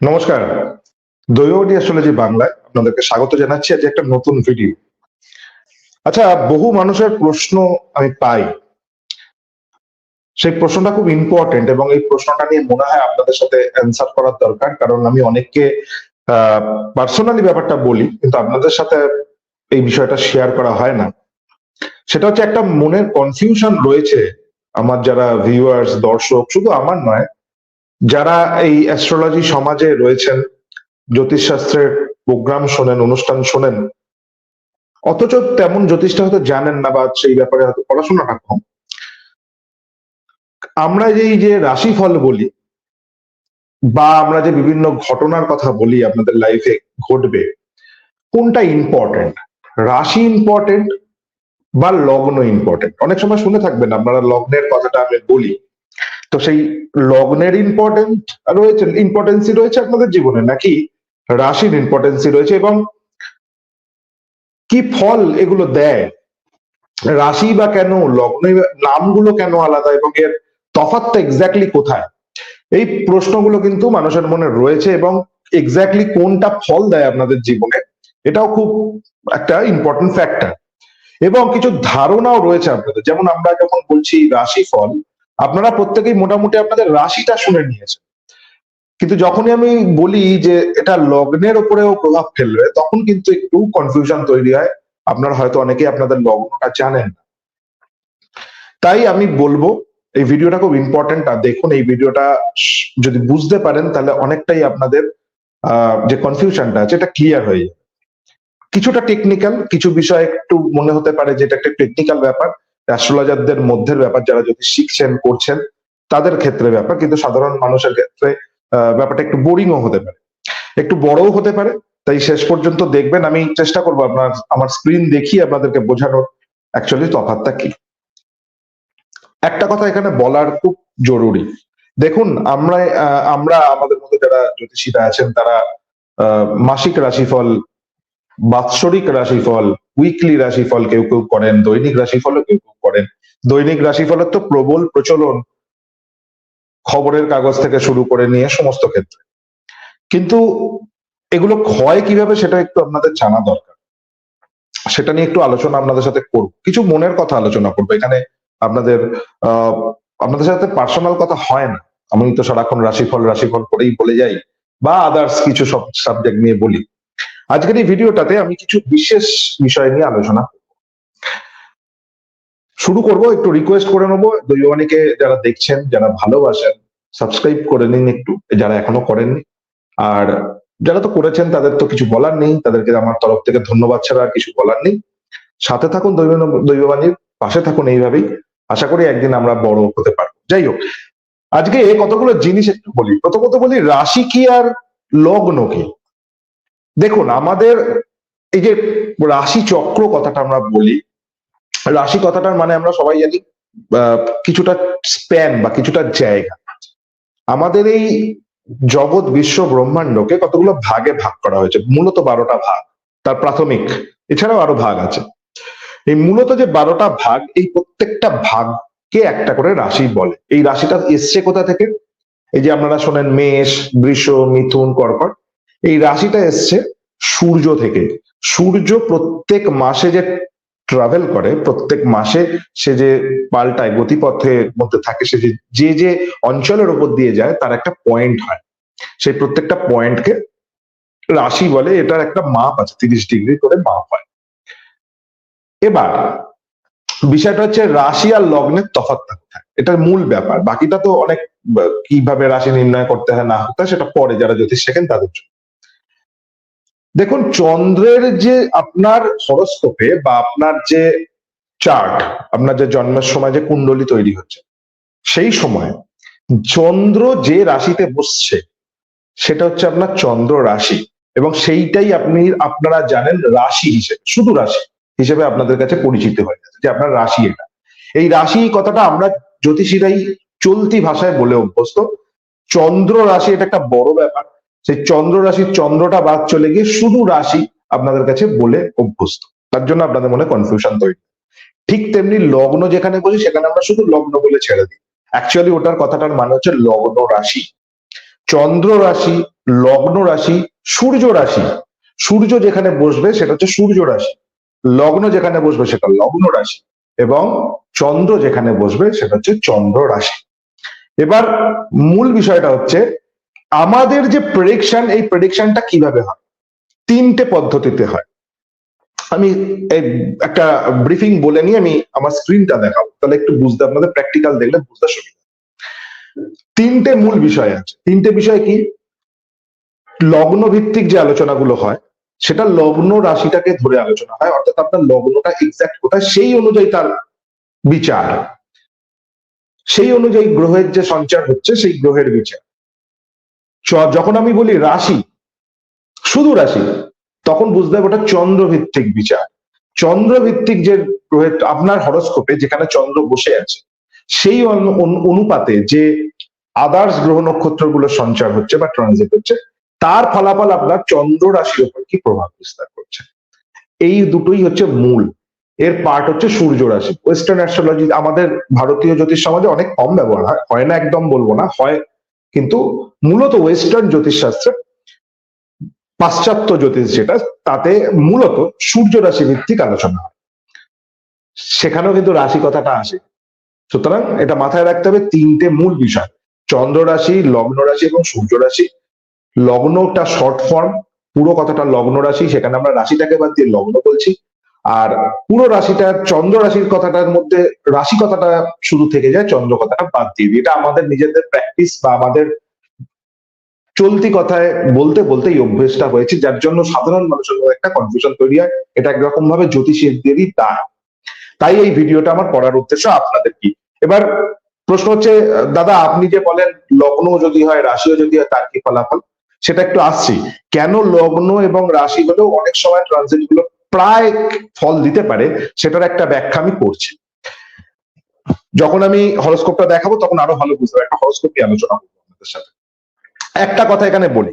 নমস্কার। দৈববাণী অ্যাস্ট্রোলজি বাংলায় আপনাদেরকে স্বাগত জানাচ্ছি আজ একটা নতুন ভিডিও। আচ্ছা, বহু মানুষের প্রশ্ন আমি পাই। সেই প্রশ্নটা খুব ইম্পর্টেন্ট এবং এই প্রশ্নটা নিয়ে মনে হয় আপনাদের সাথে অ্যান্সার করার দরকার। কারণ আমি অনেককে পার্সোনালি ব্যাপারটা বলি, কিন্তু আপনাদের সাথে এই বিষয়টা শেয়ার করা হয় না। সেটা হচ্ছে একটা মনের কনফিউশন রয়েছে আমার যারা ভিউয়ার্স, দর্শক, শুধু আমার নয়, যারা এই অ্যাস্ট্রোলজি সমাজে রয়েছেন, জ্যোতিষশাস্ত্রের প্রোগ্রাম শোনেন, অনুষ্ঠান শোনেন, অথচ তেমন জ্যোতিষটা হয়তো জানেন না বা সেই ব্যাপারে হয়তো পড়াশোনাটা কম। আমরা যে রাশিফল বলি বা আমরা যে বিভিন্ন ঘটনার কথা বলি আপনাদের লাইফে ঘটবে, কোনটা ইম্পর্টেন্ট? রাশি ইম্পর্টেন্ট বা লগ্ন ইম্পর্টেন্ট? অনেক সময় শুনে থাকবেন আপনারা লগ্নের কথাটা আমি বলি। তো সেই লগ্নের ইম্পর্টেন্সই রয়েছে আপনাদের জীবনে, নাকি রাশির ইম্পর্টেন্সই রয়েছে? এবং কি ফল এগুলো দেয়? রাশি বা কেন, লগ্ন নামগুলো কেন আলাদা এবং এর তফাৎটা এক্স্যাক্টলি কোথায়? এই প্রশ্নগুলো কিন্তু মানুষের মনে রয়েছে এবং এক্স্যাক্টলি কোনটা ফল দেয় আপনাদের জীবনে, এটাও খুব একটা ইম্পর্টেন্ট ফ্যাক্টর। এবং কিছু ধারণাও রয়েছে আপনাদের, যেমন আমরা যখন বলছি রাশি ফল, আপনারা প্রত্যেকেই মোটামুটি আপনাদের রাশিটা শুনে নিয়েছেন, কিন্তু যখনই আমি বলি যে এটা লগ্নের উপরেও প্রভাব ফেলবে, তখন কিন্তু একটু কনফিউশন তৈরি হয়। আপনারা হয়তো অনেকেই আপনাদের লগ্নটা জানেন না। তাই আমি বলবো এই ভিডিওটা খুব ইম্পর্টেন্ট, আর দেখুন এই ভিডিওটা যদি বুঝতে পারেন তাহলে অনেকটাই আপনাদের যে কনফিউশনটা আছে এটা ক্লিয়ার হয়ে যাবে। কিছুটা টেকনিক্যাল, কিছু বিষয় একটু মনে হতে পারে যে এটা একটা টেকনিক্যাল ব্যাপার, অ্যাস্ট্রোলজারদের মধ্যের ব্যাপার, যারা যদি শিখছেন করছেন তাদের ক্ষেত্রে ব্যাপার, কিন্তু সাধারণ মানুষের ক্ষেত্রে ব্যাপারটা একটু বোরিংও হতে পারে, একটু বড়ও হতে পারে। তাই শেষ পর্যন্ত দেখবেন, আমি চেষ্টা করবো আমার স্ক্রিন দেখিয়ে আপনাদেরকে বোঝানোর অ্যাকচুয়ালি তফাৎটা কি। একটা কথা এখানে বলার খুব জরুরি। দেখুন, আমরা আমাদের মধ্যে যারা জ্যোতিষীরা আছেন তারা মাসিক রাশিফল, বাৎসরিক রাশিফল, উইকলি রাশিফল কেউ কেউ করেন, দৈনিক রাশিফলও কেউ কেউ করেন। দৈনিক রাশিফলের তো প্রবল প্রচলন, খবরের কাগজ থেকে শুরু করে নিয়ে সমস্ত ক্ষেত্রে। কিন্তু এগুলো হয় কিভাবে সেটা একটু আপনাদের জানা দরকার। সেটা নিয়ে একটু আলোচনা আপনাদের সাথে করব, কিছু মনের কথা আলোচনা করবো এখানে। আপনাদের আহ আপনাদের সাথে পার্সোনাল কথা হয় না, আমি তো সারাক্ষণ রাশিফল রাশিফল করেই বলে যাই বা আদার্স কিছু সব সাবজেক্ট নিয়ে বলি। আজকের এই ভিডিওটাতে আমি কিছু বিশেষ বিষয় নিয়ে আলোচনা শুরু করব। একটু রিকোয়েস্ট করে নেবো, দৈববাণীকে যারা দেখছেন, যারা ভালোবাসেন, সাবস্ক্রাইব করে নিন একটু, যারা এখনো করেননি। আর যারা তো করেছেন তাদের তো কিছু বলার নেই, তাদেরকে আমার তরফ থেকে ধন্যবাদ ছাড়া আর কিছু বলার নেই। সাথে থাকুন দৈববাণীর, পাশে থাকুন এইভাবেই। আশা করি একদিন আমরা বড় হতে পারবো। যাই হোক, আজকে কতগুলো জিনিস একটু বলি। প্রথমত বলি রাশি কি আর লগ্ন কি। দেখুন, আমাদের এই যে রাশি চক্র কথাটা আমরা বলি, রাশি কথাটার মানে আমরা সবাই জানি কিছুটা স্প্যান বা কিছুটা জায়গা। আমাদের এই জগৎ বিশ্ব ব্রহ্মাণ্ডকে কতগুলো ভাগে ভাগ করা হয়েছে, মূলত 12টা ভাগ, তার প্রাথমিক, এছাড়াও আরো ভাগ আছে। এই মূলত যে 12টা ভাগ, এই প্রত্যেকটা ভাগকে একটা করে রাশি বলে। এই রাশিটা এসছে কোথা থেকে? এই যে আপনারা শোনেন মেষ, বৃষ, মিথুন, কর্কট, এই রাশিটা এসছে সূর্য থেকে। সূর্য প্রত্যেক মাসে যে ট্রাভেল করে, প্রত্যেক মাসে সে যে পাল্টায়, গতিপথের মধ্যে থাকে, সে যে অঞ্চলের উপর দিয়ে যায় তার একটা পয়েন্ট হয়। সেই প্রত্যেকটা পয়েন্টকে রাশি বলে। এটার একটা মাপ আছে, 30 ডিগ্রি করে মাপ হয়। এবার বিষয়টা হচ্ছে রাশি আর লগ্নের তফাৎটা কোথায়, এটার মূল ব্যাপার। বাকিটা তো অনেক কিভাবে রাশি নির্ণয় করতে হয় না করতে হয় সেটা পরে যারা জ্যোতিষ শেখেন তাদের জন্য। দেখুন, চন্দ্রের যে আপনার হরোস্কোপে বা আপনার যে চার্ট, আপনার যে জন্মের সময় যে কুণ্ডলী তৈরি হচ্ছে, সেই সময় চন্দ্র যে রাশিতে বসছে সেটা হচ্ছে আপনার চন্দ্র রাশি, এবং সেইটাই আপনারা জানেন রাশি হিসেবে, শুধু রাশি হিসেবে আপনাদের কাছে পরিচিত হয়ে গেছে যে আপনার রাশি এটা। এই রাশি কথাটা আমরা জ্যোতিষীরাই চলতি ভাষায় বলে অভ্যস্ত। চন্দ্র রাশি এটা একটা বড় ব্যাপার। সেই চন্দ্র রাশির চন্দ্রটা বাদ চলে গিয়ে শুধু রাশি আপনাদের কাছে বলে অভ্যস্ত, তার জন্য আপনাদের মনে কনফিউশন তৈরি। ঠিক তেমনি লগ্ন যেখানে বলি সেখানে আমরা শুধু লগ্ন বলে ছেড়ে দিই। অ্যাকচুয়ালি ওটার কথাটার মানে হচ্ছে লগ্ন রাশি। চন্দ্র রাশি লগ্ন রাশি, সূর্য রাশি, সূর্য যেখানে বসবে সেটা হচ্ছে সূর্য রাশি, লগ্ন যেখানে বসবে সেটা লগ্ন রাশি, এবং চন্দ্র যেখানে বসবে সেটা হচ্ছে চন্দ্র রাশি। এবার মূল বিষয়টা হচ্ছে আমাদের যে প্রেডিকশন, এই প্রেডিকশনটা কিভাবে হয়? তিনটে পদ্ধতিতে হয়। আমি একটা ব্রিফিং বলে নিয়ে আমি আমার স্ক্রিনটা দেখাবো, তাহলে একটু বুঝতে, আপনাদের প্র্যাকটিক্যাল দেখলে বুঝতে সুবিধা। তিনটে মূল বিষয় আছে। তিনটে বিষয় কি? লগ্ন ভিত্তিক যে আলোচনাগুলো হয় সেটা লগ্ন রাশিটাকে ধরে আলোচনা হয়, অর্থাৎ আপনার লগ্নটা এক্সাক্ট কোথায় সেই অনুযায়ী তার বিচার, সেই অনুযায়ী গ্রহের যে সঞ্চার হচ্ছে সেই গ্রহের বিচার। যখন আমি বলি রাশি, শুধু রাশি, তখন বুঝতে হবে ওটা চন্দ্রভিত্তিক বিচার। চন্দ্রভিত্তিক যে গ্রহের আপনার হরোস্কোপে যেখানে চন্দ্র বসে আছে সেই অনুপাতে যে আদার্স গ্রহ নক্ষত্রগুলো সঞ্চার হচ্ছে বা ট্রানজিট হচ্ছে, তার ফলাফল আপনার চন্দ্র রাশির উপর কি প্রভাব বিস্তার করছে। এই দুটোই হচ্ছে মূল। এর পার্ট হচ্ছে সূর্য রাশি। ওয়েস্টার্ন অ্যাস্ট্রোলজি আমাদের ভারতীয় জ্যোতিষ সমাজে অনেক কম ব্যবহার হয়, হয় না একদম বলবো না, হয়, কিন্তু মূলত ওয়েস্টার্ন জ্যোতিষ শাস্ত্রে, পাশ্চাত্য জ্যোতিষ যেটা, তাতে মূলত সূর্য রাশি ভিত্তিক আলোচনা হয়, সেখানেও কিন্তু রাশি কথাটা আসে। সুতরাং এটা মাথায় রাখতে হবে, তিনটে মূল বিষয়: চন্দ্র রাশি, লগ্ন রাশি এবং সূর্য রাশি। লগ্নটা শর্ট ফর্ম, পুরো কথাটা লগ্ন রাশি, সেখানে আমরা রাশিটাকে বাদ দিয়ে লগ্ন বলছি। আর পুরো রাশিটা চন্দ্র রাশির কথাটার মধ্যে রাশি কথাটা শুরু থেকে যায়, চন্দ্র কথাটা বাদ দিয়ে দিই। এটা আমাদের নিজেদের প্র্যাকটিস বা আমাদের চলতি কথায় বলতে বলতে এই অভ্যেসটা হয়েছে, যার জন্য সাধারণ মানুষের মধ্যে একটা কনফিউশন তৈরি হয়। এটা একরকম ভাবে জ্যোতিষীদেরই দায়। তাই এই ভিডিওটা আমার করার উদ্দেশ্য আপনাদের কি। এবার প্রশ্ন হচ্ছে, দাদা আপনি যে বলেন লগ্ন যদি হয় রাশিও যদি হয় তার কি ফলাফল, সেটা একটু আসছি। কেন লগ্ন এবং রাশি হলেও অনেক সময় ট্রানজিট গুলো প্রায় ফল দিতে পারে, সেটার একটা ব্যাখ্যা আমি করছি। যখন আমি হরোস্কোপটা দেখাবো তখন আরো ভালো বুঝতে পারবো, একটা হরোস্কোপ নিয়ে আলোচনা করবো আপনাদের সাথে। একটা কথা এখানে বলি,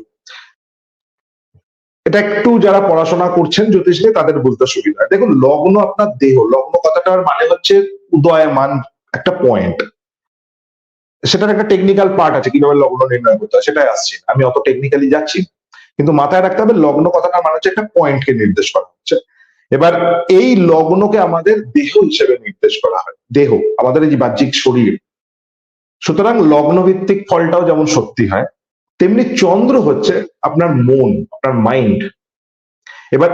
এটা একটু যারা পড়াশোনা করছেন জ্যোতিষ নিয়ে তাদের বুঝতে সুবিধা। দেখুন, লগ্ন আপনার দেহ, লগ্ন কথাটার মানে হচ্ছে উদয়মান একটা পয়েন্ট। সেটার একটা টেকনিক্যাল পার্ট আছে, কিভাবে লগ্ন নির্ণয় করতে হয় সেটাই আসছে, আমি অত টেকনিক্যালি যাচ্ছি। কিন্তু মাথায় রাখতে হবে লগ্ন কথাটা মানে হচ্ছে একটা পয়েন্টকে নির্দেশ করা হচ্ছে। এবার এই লগ্নকে আমাদের দেহ হিসেবে নির্দেশ করা হয়, দেহ আমাদের এই যে বাহ্যিক শরীর। সুতরাং লগ্ন ভিত্তিক ফলটাও যেমন সত্যি হয়, তেমনি চন্দ্র হচ্ছে আপনার মন, আপনার মাইন্ড। এবার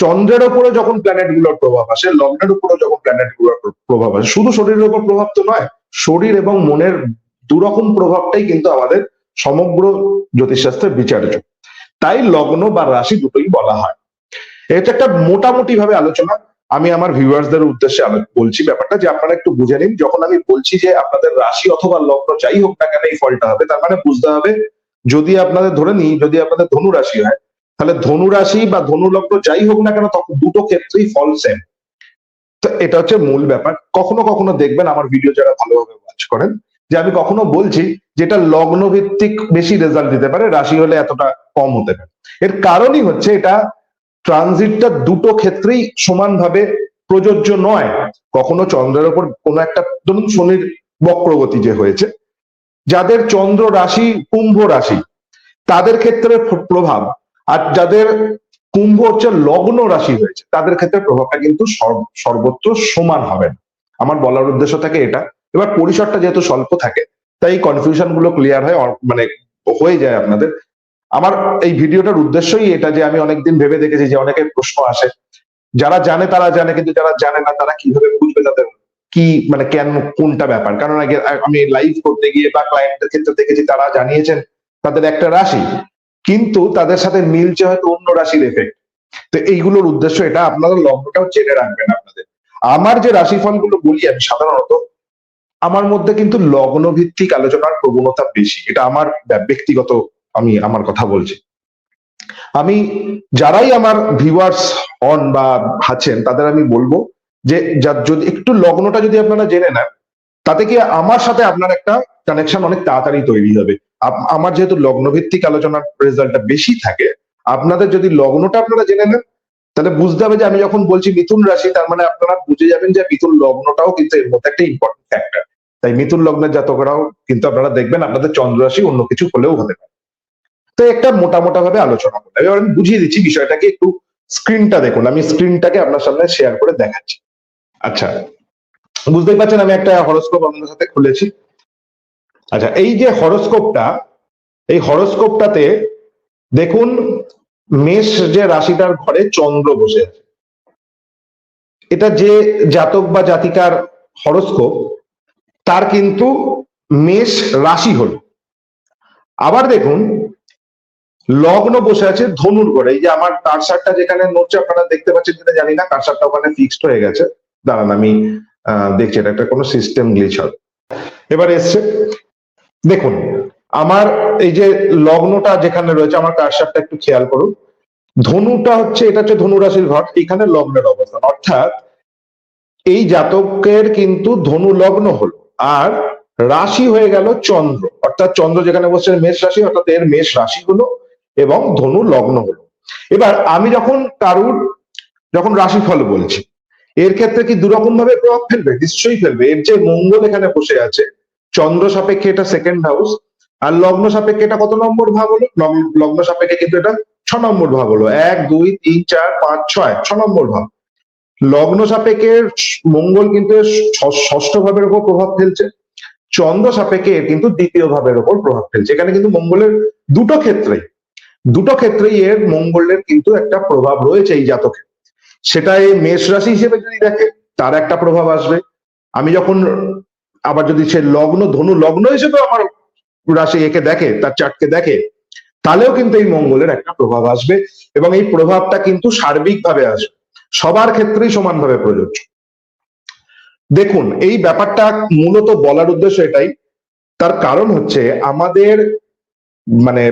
চন্দ্রের উপরে যখন প্ল্যানেট গুলোর প্রভাব আসে, লগ্নের উপরে যখন প্ল্যানেট গুলোর প্রভাব আসে, শুধু শরীরের উপর প্রভাব তো নয়, শরীর এবং মনের দুরকম প্রভাবটাই কিন্তু আমাদের সমগ্র জ্যোতিষশাস্ত্রে বিচার্য। তাই লগ্ন বা রাশি দুটোই বলা হয়। এটা একটা মোটামুটি ভাবে আলোচনা, আমি আমার ভিউয়ার্সদের উদ্দেশ্যে বলছি ব্যাপারটা, যে আপনারা একটু বুঝে নিন। যখন আমি বলছি যে আপনাদের রাশি অথবা লগ্ন যাই হোক না কেন এই ফলটা হবে, তার মানে বুঝতে হবে, যদি আপনাদের ধরে নিই যদি আপনাদের ধনু রাশি হয়, তাহলে ধনু রাশি বা ধনু লগ্ন যাই হোক না কেন তখন দুটো ক্ষেত্রেই ফল সেম। তো এটা হচ্ছে মূল ব্যাপার। কখনো কখনো দেখবেন আমার ভিডিও যারা ভালোভাবে ওয়াচ করেন, যে আমি কখনো বলছি যেটা লগ্ন ভিত্তিক বেশি রেজাল্ট দিতে পারে, রাশি হলে এতটা কম হতে পারে। এর কারণই হচ্ছে এটা ট্রানজিটটা দুটো ক্ষেত্রেই সমানভাবে প্রযোজ্য নয়। কখনো চন্দ্রের উপর কোনো একটা, ধরুন শনির বক্রগতি যে হয়েছে, যাদের চন্দ্র রাশি কুম্ভ রাশি তাদের ক্ষেত্রে প্রভাব, আর যাদের কুম্ভ হচ্ছে লগ্ন রাশি হয়েছে তাদের ক্ষেত্রে প্রভাবটা কিন্তু সর্বত্র সমান হবে না। আমার বলার উদ্দেশ্য থাকে এটা। এবার পরিসরটা যেহেতু স্বল্প থাকে তাই কনফিউশন গুলো ক্লিয়ার হয়, মানে হয়ে যায় আপনাদের। আমার এই ভিডিওটার উদ্দেশ্যই এটা, যে আমি অনেকদিন ভেবে দেখেছি যে অনেকের প্রশ্ন আসে, যারা জানে তারা জানে, কিন্তু যারা জানে না তারা কিভাবে বুঝবে তাদের কি, মানে কেন, কোনটা ব্যাপার। কারণ আগে আমি লাইভ করতে গিয়ে বা ক্লায়েন্টের ক্ষেত্রে দেখেছি তারা জানিয়েছেন তাদের একটা রাশি, কিন্তু তাদের সাথে মিলছে হয়তো অন্য রাশির এফেক্ট। তো এইগুলোর উদ্দেশ্য এটা, আপনারা লগ্নটাও জেনে রাখবেন আপনাদের। আমার যে রাশিফল গুলো বলি আমি সাধারণত, আমার মধ্যে কিন্তু লগ্ন ভিত্তিক আলোচনার প্রবণতা বেশি। এটা আমার ব্যক্তিগত, আমি আমার কথা বলছি। আমি যারাই আমার ভিউয়ার্স হন বা আছেন তাদের আমি বলবো যে যদি একটু লগ্নটা যদি আপনারা জেনে নেন, তাতে কি আমার সাথে আপনার একটা কানেকশন অনেক তাড়াতাড়ি তৈরি হবে। আমার যেহেতু লগ্ন ভিত্তিক আলোচনার রেজাল্টটা বেশি থাকে, আপনাদের যদি লগ্নটা আপনারা জেনে নেন তাহলে বুঝতে হবে যে আমি যখন বলছি মিথুন রাশি, তার মানে আপনারা বুঝে যাবেন যে মিথুন লগ্নটাও কিন্তু এর মধ্যে একটা ইম্পর্টেন্ট ফ্যাক্টর। তাই মিথুন লগ্নের জাতকরাও কিন্তু আপনারা দেখবেন আপনাদের চন্দ্র রাশি অন্য কিছু হলেও হতে পারে। তো তো একটা মোটা ভাবে আলোচনা করলাম। এবার আমি বুঝিয়ে দিচ্ছি বিষয়টাকে, একটু স্ক্রিনটা দেখুন, আমি স্ক্রিনটাকে আপনার সামনে শেয়ার করে দেখাচ্ছি। আচ্ছা, বুঝতেই পারছেন আমি একটা হরোস্কোপ আপনাদের সাথে খুলেছি। আচ্ছা, এই যে হরোস্কোপটা, এই হরোস্কোপটাতে দেখুন মেষ যে রাশিটার ঘরে চন্দ্র বসে আছে, এটা যে জাতক বা জাতিকার হরোস্কোপ তার কিন্তু মেষ রাশি হলো। আবার দেখুন লগ্ন বসে আছে ধনুর ঘরে। এই যে আমার কারসারটা যেখানে নড়ছে আপনারা দেখতে পাচ্ছেন কিনা জানি না, কারসারটা ওখানে ফিক্সড হয়ে গেছে, দাঁড়ান আমি দেখছি, এটা একটা কোনো সিস্টেম গ্লিচ হবে। এবার এসছে দেখুন আমার এই যে লগ্নটা যেখানে রয়েছে, আমার কারসারটা একটু খেয়াল করুন, ধনুটা হচ্ছে, এটা হচ্ছে ধনু রাশির ঘর, এখানে লগ্নের অবস্থান, অর্থাৎ এই জাতকের কিন্তু ধনু লগ্ন হলো আর রাশি হয়ে গেল চন্দ্র, অর্থাৎ চন্দ্র যেখানে বসছে মেষ রাশি, অর্থাৎ এর মেষ রাশি হলো এবং ধনু লগ্ন হলো। এবার আমি যখন রাশিফল বলছি, এর ক্ষেত্রে কি দুরকম ভাবে প্রভাব ফেলবে? নিশ্চয়ই ফেলবে। এর যে মঙ্গল এখানে বসে আছে চন্দ্র সাপেক্ষে, এটা সেকেন্ড হাউস, আর লগ্ন সাপেক্ষে এটা কত নম্বর ভাব হলো? লগ্ন সাপেক্ষে কিন্তু এটা 6 নম্বর ভাব হলো। 1 2 3 4 5 6 নম্বর ভাব। লগ্ন সাপেক্ষে মঙ্গল কিন্তু ষষ্ঠ ভাবের উপর প্রভাব ফেলছে, চন্দ্র সাপেক্ষে কিন্তু দ্বিতীয় ভাবের উপর প্রভাব ফেলছে। এখানে কিন্তু মঙ্গলের দুটো ক্ষেত্রেই এর মঙ্গলের কিন্তু একটা প্রভাব রয়েছে এই জাতকে। সেটা এই মেষ রাশি হিসেবে যদি দেখে তার একটা প্রভাব আসবে। আমি যখন আবার যদি সে লগ্ন ধনু লগ্ন হিসেবে আমার রাশি একে দেখে, তার চার্টকে দেখে, তাহলেও কিন্তু এই মঙ্গলের একটা প্রভাব আসবে এবং এই প্রভাবটা কিন্তু সার্বিকভাবে আসবে, সবার ক্ষেত্রেই সমানভাবে প্রযোজ্য। দেখুন এই ব্যাপারটা মূলত বলার উদ্দেশ্য এটাই, তার কারণ হচ্ছে আমাদের মানে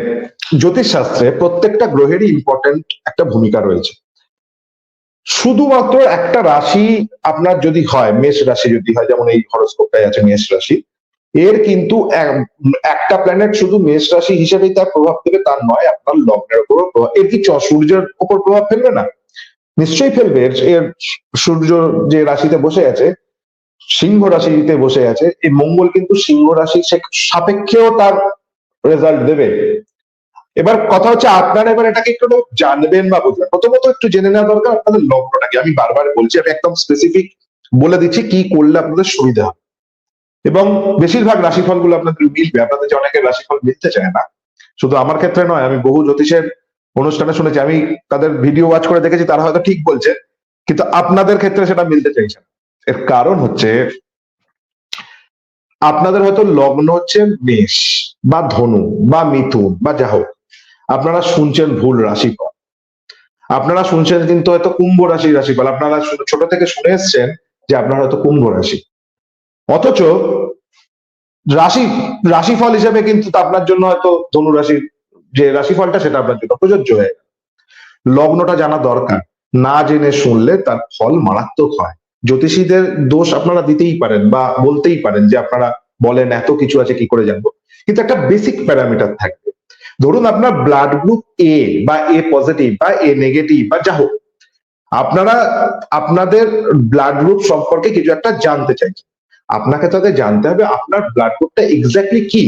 জ্যোতিষশাস্ত্রে প্রত্যেকটা গ্রহেরই ইম্পর্টেন্ট একটা ভূমিকা রয়েছে। শুধুমাত্র একটা রাশি আপনার যদি হয়, মেষ রাশি যদি হয়, যেমন এই হরোস্কোপটাই আছে মেষ রাশি, এর কিন্তু একটা প্ল্যানেট শুধু মেষ রাশি হিসেবেই তার প্রভাব দেবে তার নয়, আপনার লগ্নের উপর প্রভাব, এর কি সূর্যের উপর প্রভাব ফেলবে না? নিশ্চয়ই ফেলবে। এর সূর্য যে রাশিতে বসে আছে, সিংহ রাশিতে বসে আছে, এই মঙ্গল কিন্তু সিংহ রাশি সাপেক্ষেও তার রেজাল্ট দেবে। এবার কথা হচ্ছে আপনারা এবার এটাকে একটু জানবেন বা বুঝবেন। প্রথমত একটু জেনে নেওয়া দরকার আপনাদের লগ্নটাকে। আমি বারবার বলছি, আমি একদম স্পেসিফিক বলে দিচ্ছি কি করলে আপনাদের সুবিধা হবে, এবং বেশিরভাগ রাশিফল গুলো আপনাদের মিলবে। আপনাদের যে অনেকের রাশিফল মিলতে চায় না, শুধু আমার ক্ষেত্রে নয়, আমি বহু জ্যোতিষের অনুষ্ঠানে শুনেছি, আমি তাদের ভিডিও ওয়াচ করে দেখেছি, তারা হয়তো ঠিক বলছে, কিন্তু আপনাদের ক্ষেত্রে সেটা মিলতে চাইছে না। এর কারণ হচ্ছে আপনাদের হয়তো লগ্ন হচ্ছে মেষ বা ধনু বা মিথুন বা যা হোক, আপনারা শুনছেন ভুল রাশিফল। আপনারা শুনছেন কিন্তু হয়তো কুম্ভ রাশির রাশিফল, আপনারা ছোট থেকে শুনে এসছেন যে আপনারা হয়তো কুম্ভ রাশি, অথচ রাশিফল হিসেবে কিন্তু আপনার জন্য হয়তো ধনু রাশির যে রাশিফলটা সেটা আপনার জন্য প্রযোজ্য হয়ে গেল। লগ্নটা জানা দরকার, না জেনে শুনলে তার ফল মারাত্মক হয়। জ্যোতিষীদের দোষ আপনারা দিতেই পারেন বা বলতেই পারেন যে আপনারা বলেন এত কিছু আছে কি করে জানবো, কিন্তু একটা বেসিক প্যারামিটার থাকবে। ধরুন আপনার ব্লাড গ্রুপ এ বা এ পজিটিভ বা এ নেগেটিভ বা যা হোক, আপনারা আপনাদের ব্লাড গ্রুপ সম্পর্কে কিছু একটা জানতে চাইছেন, আপনাকে তাদের জানতে হবে আপনার ব্লাড গ্রুপটা এক্স্যাক্টলি কি।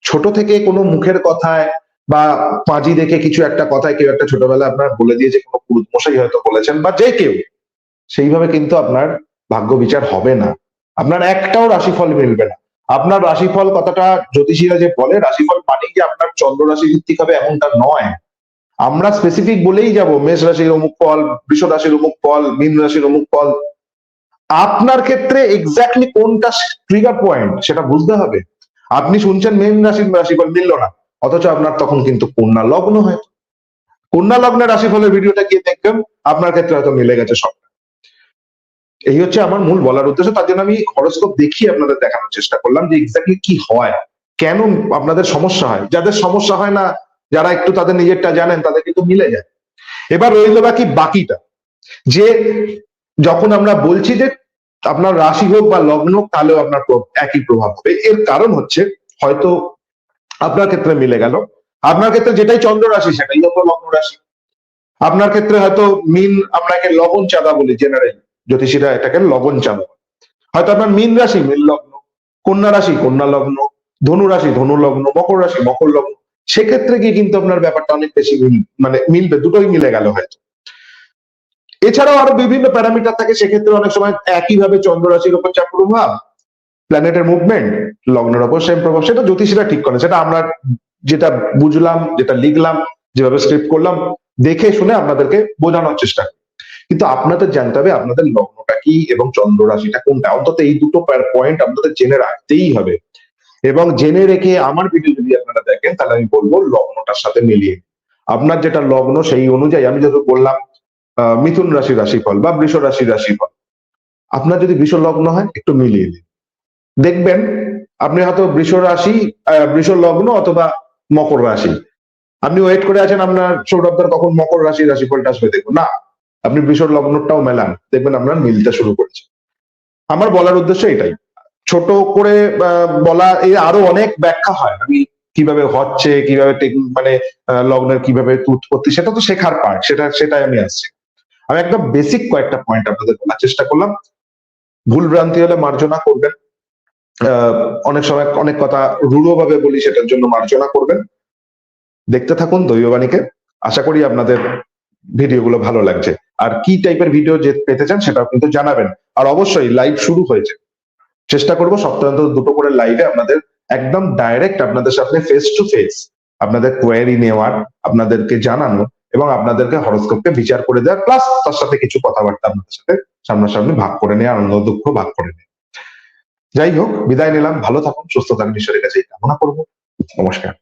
ছোট থেকে কোনো মুখের কথায় বা পাঁজি দেখে কিছু একটা কথায় কেউ একটা ছোটবেলায় আপনার বলে দিয়েছে, কোনো পুরুত মশাই হয়তো বলেছেন বা যে কেউ, সেইভাবে কিন্তু আপনার ভাগ্য বিচার হবে না, আপনার একটাও রাশিফল মিলবে না। আপনার রাশিফল কথাটা জ্যোতিষীরা যে বলে রাশিফল মানেই যে আপনার চন্দ্র রাশি ভিত্তিক হবে এমনটা নয়। আমরা স্পেসিফিক বলেই যাব মেষ রাশির অমুক ফল, বৃষ রাশির অমুক ফল, মীন রাশির অমুক ফল। আপনার ক্ষেত্রে এক্স্যাক্টলি কোনটা ট্রিগার পয়েন্ট সেটা বুঝতে হবে। আপনি শুনছেন মীন রাশির রাশিফল মিলল না, অথচ আপনার তখন কিন্তু কন্যা লগ্ন হয়, কন্যা লগ্নের রাশিফলের ভিডিওটা গিয়ে দেখবেন, আপনার ক্ষেত্রে হয়তো মিলে গেছে সব। এই হচ্ছে আমার মূল বলার উদ্দেশ্য। তার জন্য আমি হরোস্কোপ দেখিয়ে আপনাদের দেখানোর চেষ্টা করলাম যে এক্স্যাক্টলি কি হয়, কেন আপনাদের সমস্যা হয়। যাদের সমস্যা হয় না, যারা একটু তাদের নিজেরটা জানেন, তাদের কিন্তু মিলে যায়। এবার রইল বাকিটা, যে যখন আমরা বলছি যে আপনার রাশি হোক বা লগ্ন হোক, তাহলেও আপনার একই প্রভাব হবে। এর কারণ হচ্ছে হয়তো আপনার ক্ষেত্রে মিলে গেল, আপনার ক্ষেত্রে যেটাই চন্দ্র রাশি সেটাই হতো লগ্ন রাশি। আপনার ক্ষেত্রে হয়তো মিন, আমরা একে লবণ চাঁদা বলি জেনারেলি, জ্যোতিষীরা এটাকে লবণ চাঁদা, হয়তো আপনার মীন রাশি মীন লগ্ন, কন্যা রাশি কন্যা লগ্ন, ধনু রাশি ধনু লগ্ন, মকর রাশি মকর লগ্ন। সেক্ষেত্রে গিয়ে কিন্তু আপনার ব্যাপারটা অনেক বেশি মানে মিলবে, দুটোই মিলে গেল হয়তো। এছাড়াও আরো বিভিন্ন প্যারামিটার থাকে, সেক্ষেত্রে অনেক সময় একইভাবে চন্দ্র রাশির উপর চাপ প্রভাব, প্ল্যানেটের মুভমেন্ট, লগ্নের ওপর সেম প্রভাব, সেটা জ্যোতিষীরা ঠিক করে। সেটা আমরা যেটা বুঝলাম, যেটা লিখলাম, যেভাবে স্ক্রিপ্ট করলাম, দেখে শুনে আপনাদেরকে বোঝানোর চেষ্টা করি। কিন্তু আপনাদের জানতে হবে আপনাদের লগ্নটা কি এবং চন্দ্র রাশিটা কোনটা। অন্তত এই দুটো পয়েন্ট আপনাদের জেনে রাখতেই হবে, এবং জেনে রেখে আমার ভিডিও যদি আপনারা দেখেন তাহলে আমি বলবো লগ্নটার সাথে মিলিয়ে। আপনার যেটা লগ্ন সেই অনুযায়ী, আমি যেহেতু বললাম মিথুন রাশির রাশিফল বা বৃষ রাশির রাশিফল, আপনার যদি বৃষ লগ্ন হয় একটু মিলিয়ে দিন, দেখবেন আপনি হয়তো বৃষ রাশি, বৃষ লগ্ন অথবা মকর রাশি, আপনি ওয়েট করে আছেন আপনার সৌরভদার কখন মকর রাশির রাশিফলটা আসবে দেখুন, না, আপনি বৃষ লগ্নটাও মেলান, দেখবেন আপনার মিলতে শুরু করেছে। আমার বলার উদ্দেশ্য এটাই, ছোট করে বলা, এই আরো অনেক ব্যাখ্যা হয়, আমি কিভাবে হচ্ছে, কিভাবে মানে লগ্নের কিভাবে উৎপত্তি, সেটা তো শেখার পার্ট, সেটাই আমি আসছি। আমি একদম বেসিক কয়েকটা পয়েন্ট আপনাদের বলার চেষ্টা করলাম। ভুল ভ্রান্তি হলে মার্জনা করবেন, অনেক সময় অনেক কথা রূঢ়ভাবে বলি, সেটার জন্য মার্জনা করবেন। দেখতে থাকুন দৈববাণীকে, আশা করি আপনাদের ভিডিওগুলো ভালো লাগছে। আর কি টাইপের ভিডিও যে পেতে চান সেটাও কিন্তু জানাবেন। আর অবশ্যই লাইভ শুরু হয়েছে, চেষ্টা করব সপ্তাহে অন্তত দুটো করে লাইভে আপনাদের একদম ডাইরেক্ট আপনাদের সাথে ফেস টু ফেস আপনাদের কোয়েরি নেওয়ার, আপনাদেরকে জানানো এবং আপনাদেরকে হরোস্কোপকে বিচার করে দেওয়ার, প্লাস তার সাথে কিছু কথাবার্তা আপনাদের সাথে সামনাসামনি ভাগ করে নেওয়া, আনন্দ দুঃখ ভাগ করে নেওয়া। যাই হোক, বিদায় নিলাম, ভালো থাকুন, সুস্থ থাকুন, ঈশ্বরের কাছে কামনা করবো। নমস্কার।